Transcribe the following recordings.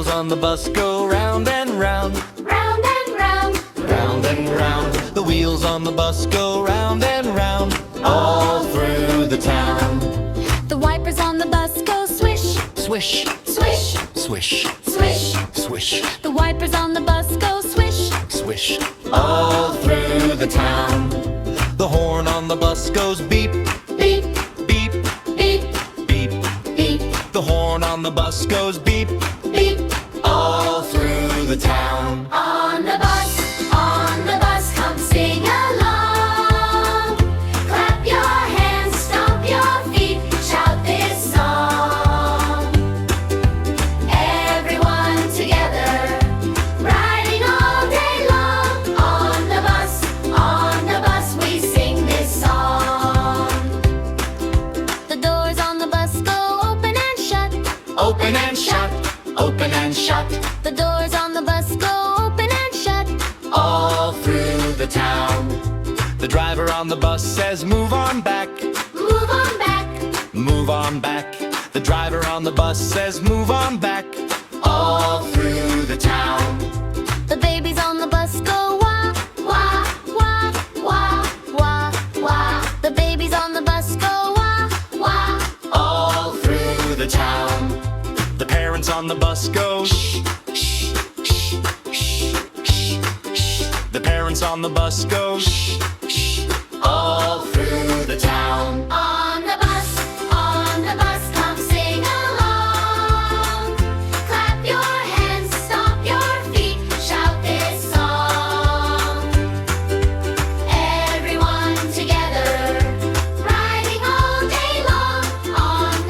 wheels on the bus go round and round. Round and round. Round and round. The wheels on the bus go round and round, all through the town. The wipers on the bus go swish. Swish, Swish. swish, Swish. swish, The wipers on the bus go swish. swish, all through the town. The horn on the bus goes beep, Beep. beep, Beep. beep. Beep. The horn on the bus goes beep, Beep. all through the town. On the bus, come sing along. Clap your hands, stomp your feet, shout this song. Everyone together, riding all day long. On the bus, we sing this song. The doors on the bus go open and shut. Open and shut, open and shut, The doors on the bus go open and shut. all through the town. The driver on the bus says, move on back, Move on back. move on back. The driver on the bus says, move on back, all through the town. The babies on the bus go wah, wah, wah, wah, wah, wah. The babies on the bus go wah, wah. All through the town. The parents on the bus go shh, shh, shh, shh, shh, shh. The parents on the bus go shh, shh, all through the town. On the bus, come sing along. Clap your hands, stomp your feet, shout this song. Everyone together, riding all day long. On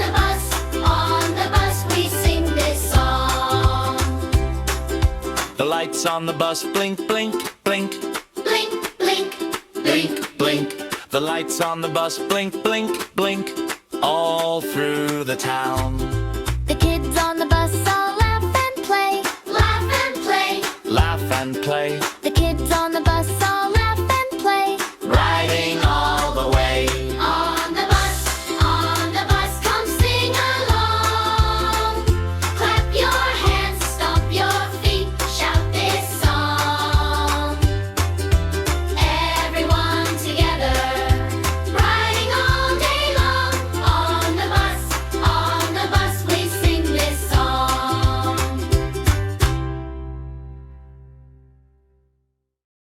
the bus, we sing this song. The lights on the bus blink, blink, blink, Blink, blink, blink, blink. The lights on the bus blink, blink, blink, all through the town. The kids on the bus all laugh and play. Laugh and play. Laugh and play.